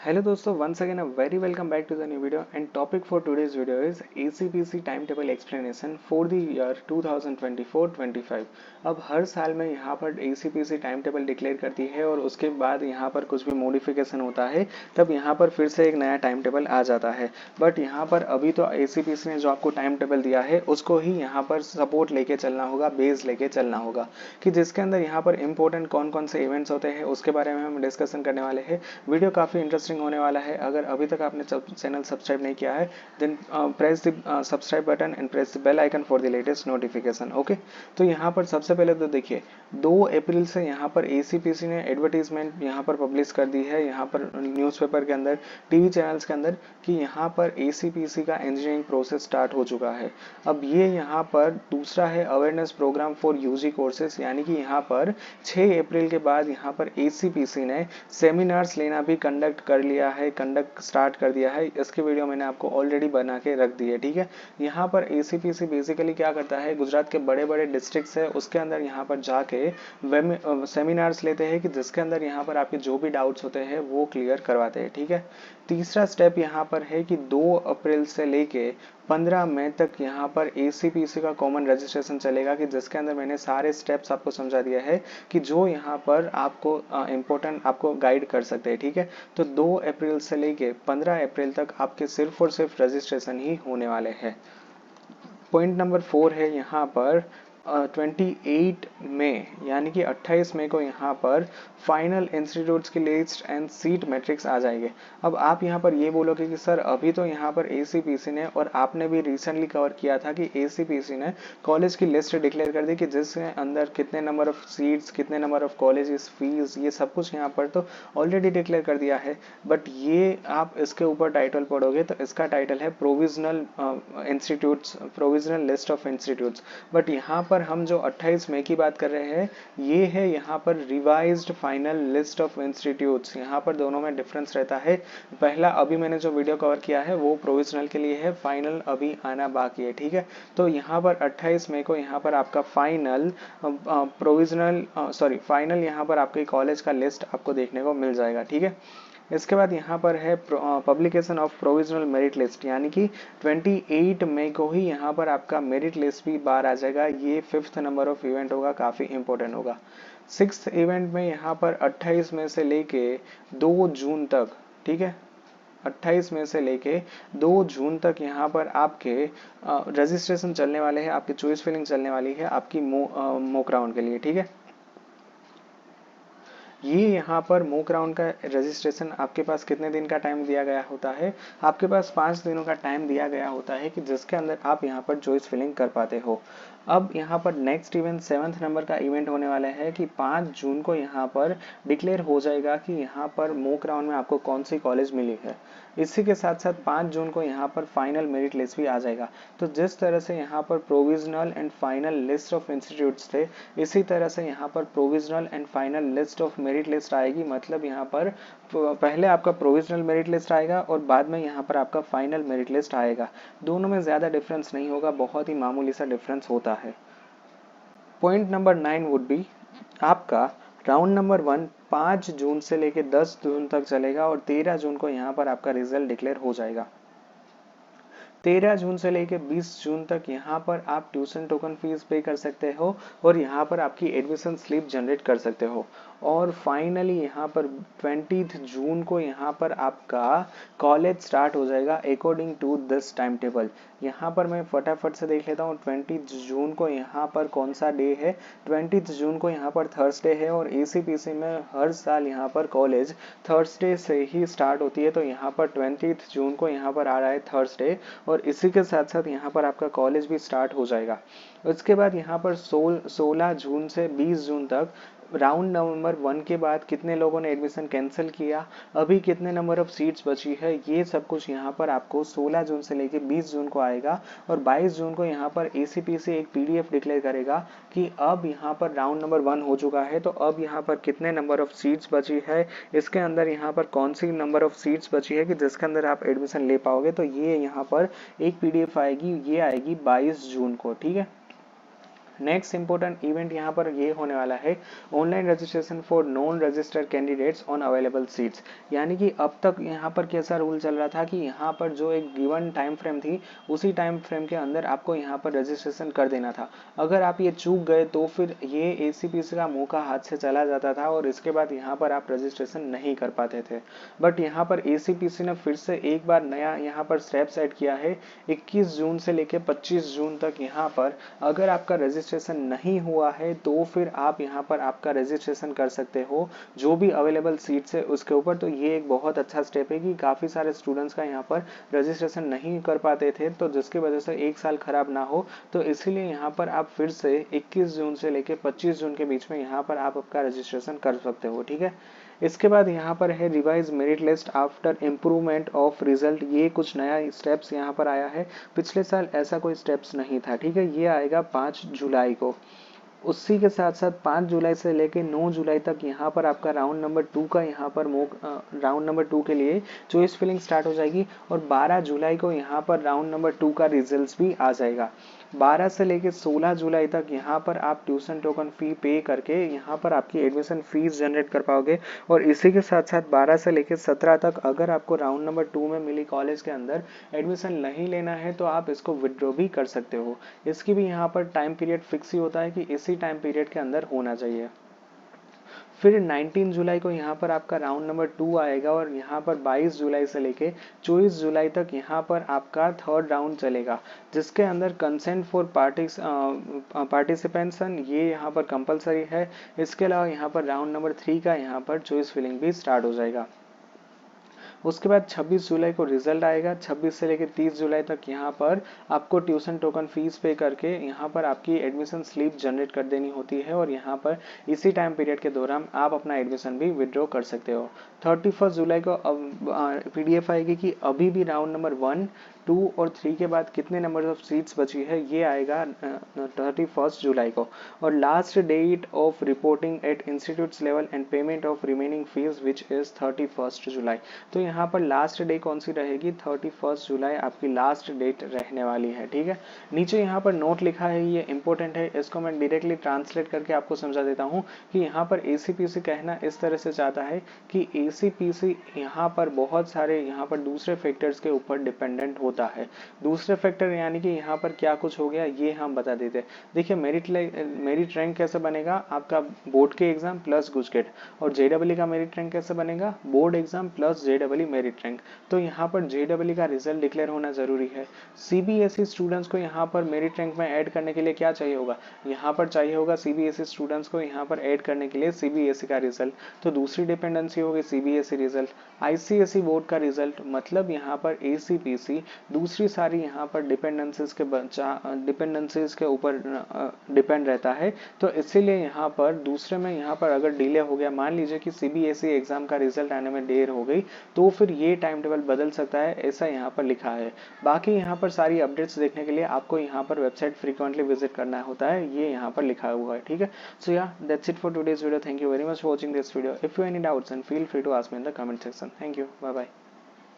Hello दोस्तों, once again a very welcome back to the new video and topic for today's video is ACPC timetable explanation for the year 2024-25। अब हर साल में यहाँ पर ACPC time declare करती है और उसके बाद यहाँ पर कुछ भी मॉडिफिकेशन होता है तब यहाँ पर फिर से एक नया टाइम टेबल आ जाता है। बट यहाँ पर अभी तो ACPC ने जो आपको टाइम टेबल दिया है उसको ही यहाँ पर सपोर्ट लेके चलना होगा, बेस लेके चलना होगा कि जिसके अंदर यहाँ पर इंपॉर्टेंट कौन कौन से इवेंट्स होते हैं उसके बारे में हम डिस्कशन करने वाले हैं। वीडियो काफ़ी इंटरेस्टिंग होने वाला है। अगर अभी तक आपने चैनल सब्सक्राइब नहीं किया है then press the subscribe button and press the bell icon for the latest notification. Okay, तो यहाँ पर सबसे पहले तो देखिए 2 अप्रैल से यहाँ पर ACPC ने एडवर्टीजमेंट यहाँ पर पब्लिश कर दी है, यहाँ पर न्यूज़पेपर के अंदर, टीवी चैनल्स के अंदर कि यहाँ पर ACPC का इंजीनियरिंग प्रोसेस स्टार्ट हो चुका है। अब ये यहाँ पर दूसरा है awareness programme for UG courses, यानी कि यहाँ पर 6 अप्रैल के बाद यहाँ पर ACPC ने सेमिनार्स लेना भी कंडक्ट कर लिया है, कंडक्ट स्टार्ट कर दिया है। इसकी वीडियो मैंने आपको ऑलरेडी बना के रख दी है, ठीक है। यहाँ पर ACPC बेसिकली क्या करता है, गुजरात के बड़े बड़े डिस्ट्रिक्ट्स है उसके अंदर यहाँ पर जाके सेमिनार्स लेते हैं कि जिसके अंदर यहाँ पर आपके जो भी डाउट्स होते हैं वो क्लियर करवाते हैं, ठीक है। तीसरा स्टेप यहाँ पर है कि 2 अप्रैल से लेके 15 मई तक यहाँ पर ACPC का कॉमन रजिस्ट्रेशन चलेगा कि जिसके अंदर मैंने सारे स्टेप्स आपको समझा दिया है कि जो यहाँ पर आपको इम्पोर्टेंट आपको गाइड कर सकते हैं, ठीक है। तो 2 अप्रैल से लेके 15 अप्रैल तक आपके सिर्फ और सिर्फ रजिस्ट्रेशन ही होने वाले हैं। पॉइंट नंबर 4 है यहाँ पर 28 मई यानी कि 28 मई को यहाँ पर फाइनल इंस्टीट्यूट्स की लिस्ट एंड सीट मैट्रिक्स आ जाएंगे। अब आप यहाँ पर ये बोलोगे कि सर अभी तो यहाँ पर ACPC ने, और आपने भी रिसेंटली कवर किया था कि ACPC ने कॉलेज की लिस्ट डिक्लेयर कर दी कि जिसके अंदर कितने नंबर ऑफ सीट्स, कितने नंबर ऑफ कॉलेजेस, फीस, ये सब कुछ यहाँ पर तो ऑलरेडी डिक्लेयर कर दिया है। बट ये आप इसके ऊपर टाइटल पढ़ोगे तो इसका टाइटल है provisional institutes, provisional list of institutes. But यहाँ पर हम जो 28 मई की बात कर रहे हैं ये है यहाँ पर revised final list of institutes. यहाँ पर दोनों में डिफरेंस रहता है। पहला अभी मैंने जो वीडियो कवर किया है वो प्रोविजनल के लिए है, फाइनल अभी आना बाकी है, ठीक है। तो यहाँ पर 28 मई को यहाँ पर आपका फाइनल प्रोविजनल फाइनल यहाँ पर आपके कॉलेज का लिस्ट आपको देखने को मिल जाएगा, ठीक है। इसके बाद यहाँ पर है publication of provisional merit list, यानी कि 28 मई को ही यहाँ पर आपका मेरिट लिस्ट भी बाहर आ जाएगा। ये 5th नंबर ऑफ इवेंट होगा, काफ़ी इंपॉर्टेंट होगा। 6th इवेंट में यहाँ पर 28 मई से लेके 2 जून तक, ठीक है, 28 मई से लेके 2 जून तक यहाँ पर आपके रजिस्ट्रेशन चलने वाले हैं, आपकी चॉइस फिलिंग चलने वाली है आपकी मॉक राउंड के लिए, ठीक है। ये यहाँ पर मॉक राउंड का रजिस्ट्रेशन आपके पास कितने दिन का टाइम दिया गया होता है, आपके पास 5 दिनों का टाइम दिया गया होता है कि जिसके अंदर आप यहाँ पर चॉइस फिलिंग कर पाते हो। अब यहाँ पर नेक्स्ट इवेंट 7th नंबर का इवेंट होने वाला है कि 5 जून को यहाँ पर डिक्लेयर हो जाएगा कि यहाँ पर मॉक राउंड में आपको कौन सी कॉलेज मिली है। इसी के साथ साथ 5 जून को यहाँ पर फाइनल मेरिट लिस्ट भी आ जाएगा। तो जिस तरह से यहाँ पर provisional and final list of institutes थे, इसी तरह से यहाँ पर provisional and final list of merit list आएगी। मतलब यहाँ पर पहले आपका प्रोविजनल मेरिट लिस्ट आएगा और बाद में यहाँ पर आपका फाइनल मेरिट लिस्ट आएगा। दोनों में ज़्यादा डिफरेंस नहीं होगा, बहुत ही मामूली सा डिफरेंस होता है। पॉइंट नंबर 9 वुड बी आपका राउंड नंबर 1 5 जून से लेकर 10 जून तक चलेगा और 13 जून को यहाँ पर आपका रिजल्ट डिक्लेयर हो जाएगा। 13 जून से लेकर 20 जून तक यहाँ पर आप ट्यूशन टोकन फीस पे कर सकते हो और यहाँ पर आपकी एडमिशन स्लिप जनरेट कर सकते हो। और फाइनली यहाँ पर 20 जून को यहाँ पर आपका कॉलेज स्टार्ट हो जाएगा according to this time table. यहाँ पर मैं फटाफट से देख लेता हूँ 20 जून को यहाँ पर कौन सा डे है। 20 जून को यहाँ पर थर्सडे है और ACPC में हर साल यहाँ पर कॉलेज थर्सडे से ही स्टार्ट होती है। तो यहाँ पर 20 जून को यहाँ पर आ रहा है थर्सडे और इसी के साथ साथ यहाँ पर आपका कॉलेज भी स्टार्ट हो जाएगा। उसके बाद यहाँ पर 16 जून से 20 जून तक राउंड नंबर 1 के बाद कितने लोगों ने एडमिशन कैंसिल किया, अभी कितने नंबर ऑफ सीट्स बची है, ये सब कुछ यहाँ पर आपको 16 जून से लेकर 20 जून को आएगा। और 22 जून को यहाँ पर ACPC एक PDF डिक्लेयर करेगा कि अब यहाँ पर राउंड नंबर 1 हो चुका है, तो अब यहाँ पर कितने नंबर ऑफ सीट्स बची है, इसके अंदर यहाँ पर कौन सी नंबर ऑफ सीट्स बची है कि जिसके अंदर आप एडमिशन ले पाओगे। तो ये यहाँ पर एक PDF आएगी, ये आएगी 22 जून को, ठीक है। नेक्स्ट इंपॉर्टेंट इवेंट यहाँ पर ये होने वाला है online registration for non registered candidates on available seats. यानी कि अब तक यहाँ पर कैसा रूल चल रहा था कि यहाँ पर जो एक गिवन टाइम फ्रेम थी उसी टाइम फ्रेम के अंदर आपको यहाँ पर रजिस्ट्रेशन कर देना था। अगर आप ये चूक गए तो फिर ये एसीपीसी का मौका हाथ से चला जाता था और इसके बाद यहाँ पर आप रजिस्ट्रेशन नहीं कर पाते थे। बट यहाँ पर एसीपीसी ने फिर से एक बार नया यहाँ पर स्टेप्स ऐड किया है। 21 जून से लेकर 25 जून तक यहाँ पर अगर आपका रजिस्ट्रेशन नहीं हुआ है तो फिर आप यहाँ पर आपका रजिस्ट्रेशन कर सकते हो जो भी अवेलेबल सीट्स है उसके ऊपर। तो ये एक बहुत अच्छा स्टेप है कि काफ़ी सारे स्टूडेंट्स का यहाँ पर रजिस्ट्रेशन नहीं कर पाते थे तो जिसकी वजह से एक साल खराब ना हो, तो इसीलिए यहाँ पर आप फिर से 21 जून से लेकर 25 जून के बीच में यहाँ पर आप आपका रजिस्ट्रेशन कर सकते हो। ठीक है, इसके बाद यहाँ पर है revise merit list after improvement of result. ये कुछ नया स्टेप्स यहाँ पर आया है, पिछले साल ऐसा कोई स्टेप्स नहीं था। ठीक है, ये आएगा 5 जुलाई को। उसी के साथ साथ 5 जुलाई से लेके 9 जुलाई तक यहाँ पर आपका राउंड नंबर 2 का यहाँ पर राउंड नंबर 2 के लिए चॉइस फिलिंग स्टार्ट हो जाएगी और 12 जुलाई को यहाँ पर राउंड नंबर 2 का रिजल्ट्स भी आ जाएगा। 12 से लेके 16 जुलाई तक यहाँ पर आप ट्यूशन टोकन फी पे करके यहाँ पर आपकी एडमिशन फीस जनरेट कर पाओगे। और इसी के साथ साथ 12 से लेके 17 तक अगर आपको राउंड नंबर 2 में मिली कॉलेज के अंदर एडमिशन नहीं लेना है तो आप इसको विड्रॉ भी कर सकते हो। इसकी भी यहाँ पर टाइम पीरियड फिक्स ही होता है कि इसी टाइम पीरियड के अंदर होना चाहिए। फिर 19 जुलाई को यहाँ पर आपका राउंड नंबर 2 आएगा और यहाँ पर 22 जुलाई से लेके 24 जुलाई तक यहाँ पर आपका थर्ड राउंड चलेगा जिसके अंदर कंसेंट फॉर पार्टिसिपेंशन ये यहाँ पर कंपलसरी है। इसके अलावा यहाँ पर राउंड नंबर 3 का यहाँ पर चॉइस फिलिंग भी स्टार्ट हो जाएगा। उसके बाद 26 जुलाई को रिजल्ट आएगा। 26 से लेकर 30 जुलाई तक यहाँ पर आपको ट्यूशन टोकन फीस पे करके यहाँ पर आपकी एडमिशन स्लिप जनरेट कर देनी होती है और यहाँ पर इसी टाइम पीरियड के दौरान आप अपना एडमिशन भी विड्रॉ कर सकते हो। 31 जुलाई को पीडीएफ आएगी कि अभी भी राउंड नंबर 1, 2 और 3 के बाद कितने नंबर ऑफ सीट्स बची है, ये आएगा 31 जुलाई को। और last date of reporting at institutes level and payment of remaining fees which is 31 July. तो यहाँ पर लास्ट डे कौन सी रहेगी, 31 जुलाई आपकी लास्ट डेट रहने वाली है। ठीक है, नीचे यहाँ पर नोट लिखा है, ये इंपॉर्टेंट है, इसको मैं डायरेक्टली ट्रांसलेट करके आपको समझा देता हूँ कि यहाँ पर एसीपीसी कहना इस तरह से चाहता है कि एसीपीसी यहाँ पर बहुत सारे यहाँ पर दूसरे फैक्टर्स के ऊपर डिपेंडेंट होता है। दूसरे फैक्टर यानी कि यहाँ पर क्या कुछ हो गया ये हम बता देते हैं। देखिए मेरिट रैंक कैसे बनेगा, आपका बोर्ड के एग्जाम प्लस गुजगेट, और जेडब्ल्यू का मेरिट रैंक कैसे बनेगा, board exam plus JW merit rank. तो यहाँ पर जेडब्ल्यू का रिजल्ट डिक्लेयर होना जरूरी है। सीबीएसई स्टूडेंट्स को यहाँ पर मेरिट रैंक में ऐड करने के लिए क्या चाहिए होगा, यहाँ पर चाहिए होगा सीबीएसई स्टूडेंट्स को यहाँ पर ऐड करने के लिए सीबीएसई का रिजल्ट। तो दूसरी डिपेंडेंसी होगी सीबीएसई रिजल्ट, आईसीएसई बोर्ड का रिजल्ट, मतलब यहाँ पर एसीपीसी दूसरी सारी यहाँ पर डिपेंडेंसीज के ऊपर डिपेंड रहता है। तो इसीलिए यहाँ पर दूसरे में यहाँ पर अगर डिले हो गया, मान लीजिए कि सीबीएसई एग्जाम का रिजल्ट आने में देर हो गई, तो फिर ये टाइम टेबल बदल सकता है, ऐसा यहाँ पर लिखा है। बाकी यहाँ पर सारी अपडेट्स देखने के लिए आपको यहाँ पर वेबसाइट फ्रीक्वेंटली विजिट करना होता है, ये यहाँ पर लिखा हुआ है। ठीक है, so yeah that's it for today's video. Thank you very much for watching this video. If you any doubts and feel free to ask me in the comment section. Thank you, bye bye.